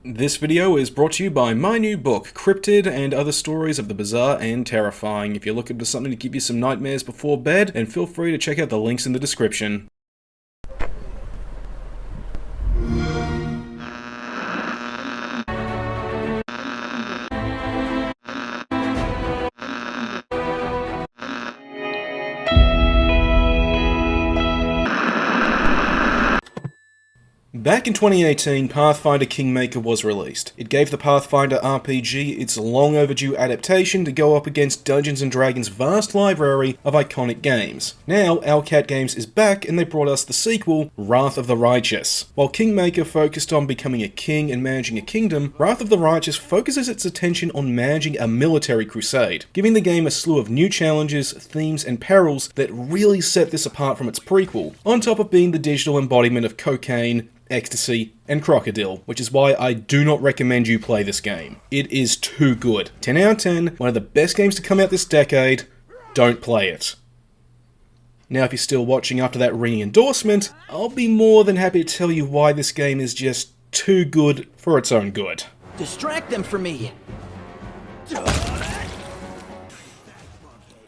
This video is brought to you by my new book, Cryptid and Other Stories of the Bizarre and Terrifying. If you're looking for something to give you some nightmares before bed, then feel free to check out the links in the description. Back in 2018, Pathfinder Kingmaker was released. It gave the Pathfinder RPG its long overdue adaptation to go up against Dungeons & Dragons' vast library of iconic games. Now, Owlcat Games is back and they brought us the sequel, Wrath of the Righteous. While Kingmaker focused on becoming a king and managing a kingdom, Wrath of the Righteous focuses its attention on managing a military crusade, giving the game a slew of new challenges, themes, and perils that really set this apart from its prequel, on top of being the digital embodiment of cocaine, ecstasy, and crocodile, which is why I do not recommend you play this game. It is too good. 10 out of 10, one of the best games to come out this decade. Don't play it. Now, if you're still watching after that ringing endorsement, I'll be more than happy to tell you why this game is just too good for its own good. Distract them from me!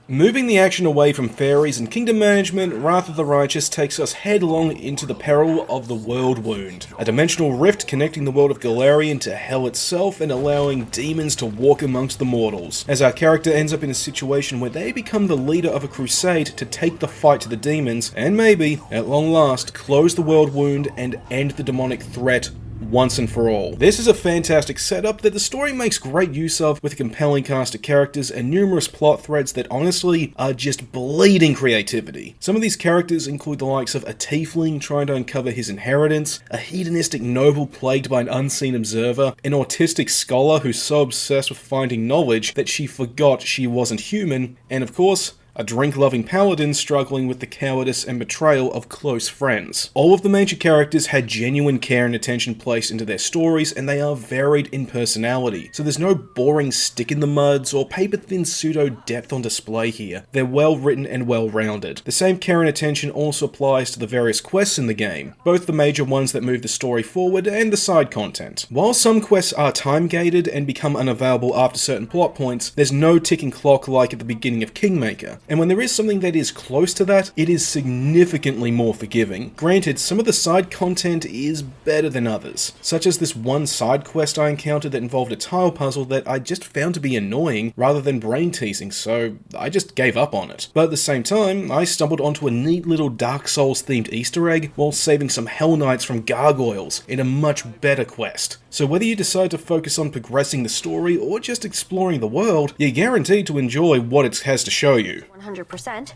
Moving the action away from fairies and kingdom management, Wrath of the Righteous takes us headlong into the peril of the World Wound, a dimensional rift connecting the world of Golarion to hell itself and allowing demons to walk amongst the mortals, as our character ends up in a situation where they become the leader of a crusade to take the fight to the demons, and maybe, at long last, close the World Wound and end the demonic threat once and for all. This is a fantastic setup that the story makes great use of, with a compelling cast of characters and numerous plot threads that honestly are just bleeding creativity. Some of these characters include the likes of a tiefling trying to uncover his inheritance, a hedonistic noble plagued by an unseen observer, an autistic scholar who's so obsessed with finding knowledge that she forgot she wasn't human, and of course, a drink-loving paladin struggling with the cowardice and betrayal of close friends. All of the major characters had genuine care and attention placed into their stories, and they are varied in personality, so there's no boring stick-in-the-muds or paper-thin pseudo-depth on display here. They're well-written and well-rounded. The same care and attention also applies to the various quests in the game, both the major ones that move the story forward and the side content. While some quests are time-gated and become unavailable after certain plot points, there's no ticking clock like at the beginning of Kingmaker. And when there is something that is close to that, it is significantly more forgiving. Granted, some of the side content is better than others, such as this one side quest I encountered that involved a tile puzzle that I just found to be annoying rather than brain-teasing, so I just gave up on it. But at the same time, I stumbled onto a neat little Dark Souls-themed Easter egg while saving some Hell Knights from gargoyles in a much better quest. So whether you decide to focus on progressing the story or just exploring the world, you're guaranteed to enjoy what it has to show you. 100%.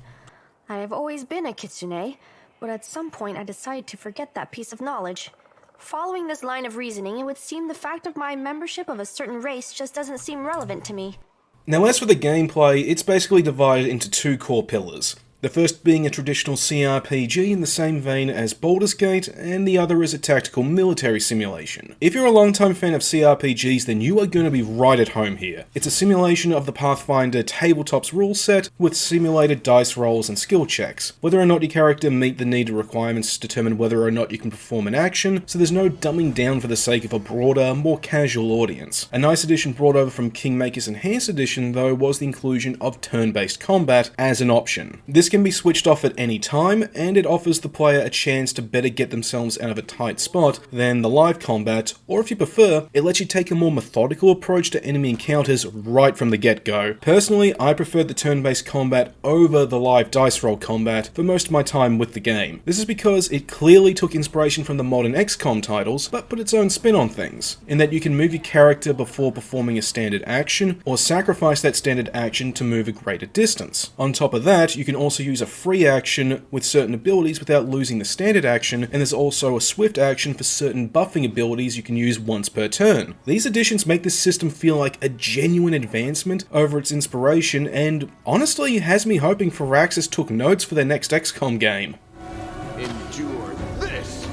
I have always been a kitsune, but at some point I decided to forget that piece of knowledge. Following this line of reasoning, it would seem the fact of my membership of a certain race just doesn't seem relevant to me. Now, as for the gameplay, it's basically divided into two core pillars. The first being a traditional CRPG in the same vein as Baldur's Gate, and the other is a tactical military simulation. If you're a longtime fan of CRPGs, then you are going to be right at home here. It's a simulation of the Pathfinder tabletop's rule set with simulated dice rolls and skill checks, whether or not your character meet the needed requirements to determine whether or not you can perform an action, so there's no dumbing down for the sake of a broader, more casual audience. A nice addition brought over from Kingmaker's Enhanced Edition, though, was the inclusion of turn-based combat as an option. This can be switched off at any time, and it offers the player a chance to better get themselves out of a tight spot than the live combat, or if you prefer, it lets you take a more methodical approach to enemy encounters right from the get-go. Personally, I preferred the turn-based combat over the live dice roll combat for most of my time with the game. This is because it clearly took inspiration from the modern XCOM titles, but put its own spin on things, in that you can move your character before performing a standard action, or sacrifice that standard action to move a greater distance. On top of that, you can also use a free action with certain abilities without losing the standard action, and there's also a swift action for certain buffing abilities you can use once per turn. These additions make this system feel like a genuine advancement over its inspiration, and honestly has me hoping Firaxis took notes for their next XCOM game. Endure this!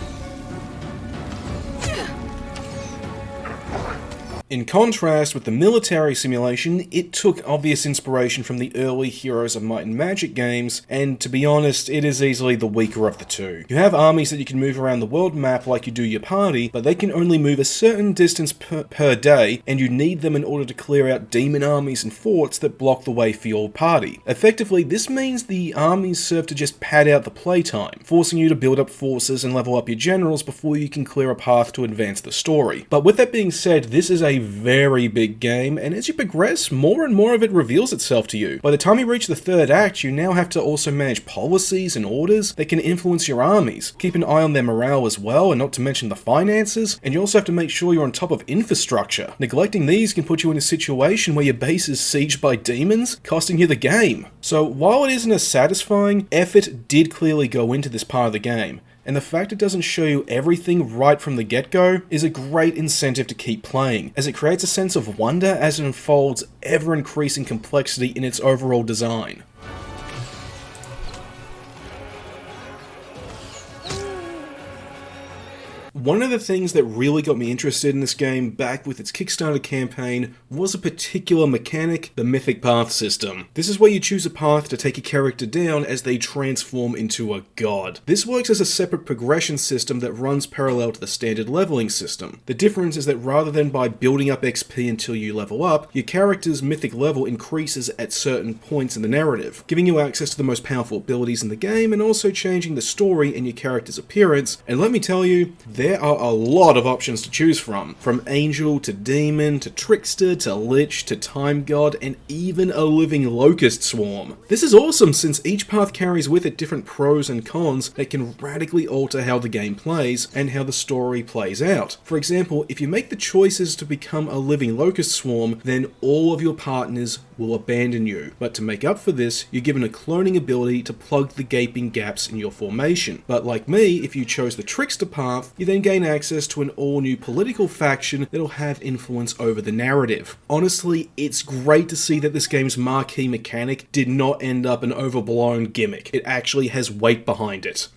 In contrast with the military simulation, it took obvious inspiration from the early Heroes of Might and Magic games, and to be honest, it is easily the weaker of the two. You have armies that you can move around the world map like you do your party, but they can only move a certain distance per day, and you need them in order to clear out demon armies and forts that block the way for your party. Effectively, this means the armies serve to just pad out the playtime, forcing you to build up forces and level up your generals before you can clear a path to advance the story. But with that being said, this is a very big game, and as you progress, more and more of it reveals itself to you. By the time you reach the third act, you now have to also manage policies and orders that can influence your armies, keep an eye on their morale as well, and not to mention the finances, and you also have to make sure you're on top of infrastructure. Neglecting these can put you in a situation where your base is sieged by demons, costing you the game. So while it isn't as satisfying, effort did clearly go into this part of the game, and the fact it doesn't show you everything right from the get-go is a great incentive to keep playing, as it creates a sense of wonder as it unfolds ever-increasing complexity in its overall design. One of the things that really got me interested in this game back with its Kickstarter campaign was a particular mechanic, the Mythic Path system. This is where you choose a path to take a character down as they transform into a god. This works as a separate progression system that runs parallel to the standard leveling system. The difference is that rather than by building up XP until you level up, your character's mythic level increases at certain points in the narrative, giving you access to the most powerful abilities in the game and also changing the story and your character's appearance. And let me tell you, there are a lot of options to choose from angel to demon to trickster to lich to time god and even a living locust swarm. This is awesome since each path carries with it different pros and cons that can radically alter how the game plays and how the story plays out. For example, if you make the choices to become a living locust swarm, then all of your partners will abandon you. But to make up for this, you're given a cloning ability to plug the gaping gaps in your formation. But like me, if you chose the trickster path, you then gain access to an all-new political faction that'll have influence over the narrative. Honestly, it's great to see that this game's marquee mechanic did not end up an overblown gimmick. It actually has weight behind it.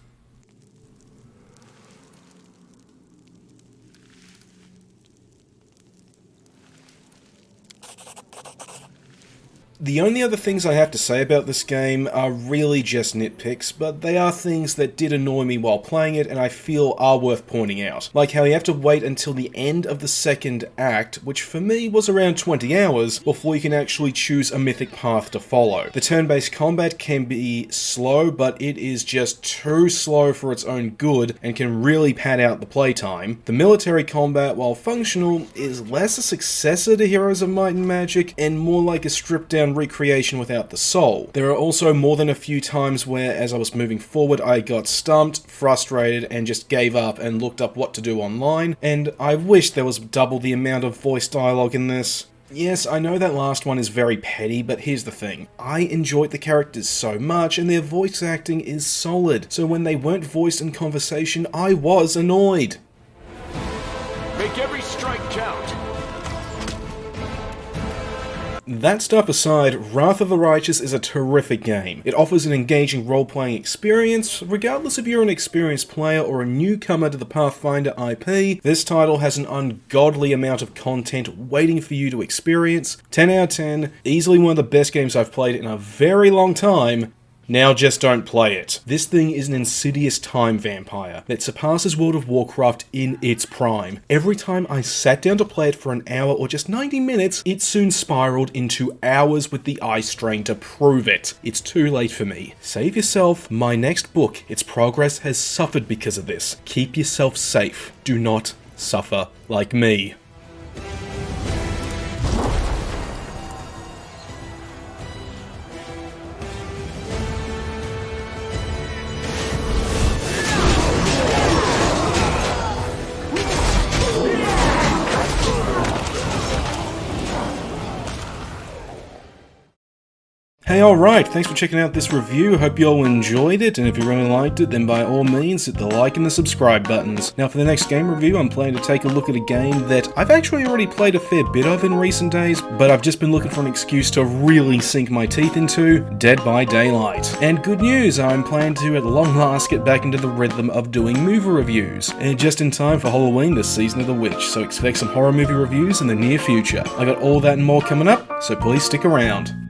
The only other things I have to say about this game are really just nitpicks, but they are things that did annoy me while playing it and I feel are worth pointing out. Like how you have to wait until the end of the second act, which for me was around 20 hours, before you can actually choose a mythic path to follow. The turn-based combat can be slow, but it is just too slow for its own good and can really pad out the playtime. The military combat, while functional, is less a successor to Heroes of Might and Magic and more like a stripped-down recreation without the soul. There are also more than a few times where, as I was moving forward, I got stumped, frustrated, and just gave up and looked up what to do online, and I wish there was double the amount of voice dialogue in this. Yes, I know that last one is very petty, but here's the thing. I enjoyed the characters so much, and their voice acting is solid, so when they weren't voiced in conversation, I was annoyed. Make every strike count. That stuff aside, Wrath of the Righteous is a terrific game. It offers an engaging role-playing experience. Regardless if you're an experienced player or a newcomer to the Pathfinder IP, this title has an ungodly amount of content waiting for you to experience. 10 out of 10, easily one of the best games I've played in a very long time. Now just don't play it. This thing is an insidious time vampire that surpasses World of Warcraft in its prime. Every time I sat down to play it for an hour or just 90 minutes, it soon spiraled into hours with the eye strain to prove it. It's too late for me. Save yourself. My next book, its progress has suffered because of this. Keep yourself safe. Do not suffer like me. Hey, alright, thanks for checking out this review. Hope you all enjoyed it, and if you really liked it, then by all means hit the like and the subscribe buttons. Now for the next game review, I'm planning to take a look at a game that I've actually already played a fair bit of in recent days, but I've just been looking for an excuse to really sink my teeth into: Dead by Daylight. And good news, I'm planning to at long last get back into the rhythm of doing movie reviews, and just in time for Halloween this season of the witch, so expect some horror movie reviews in the near future. I got all that and more coming up, so please stick around.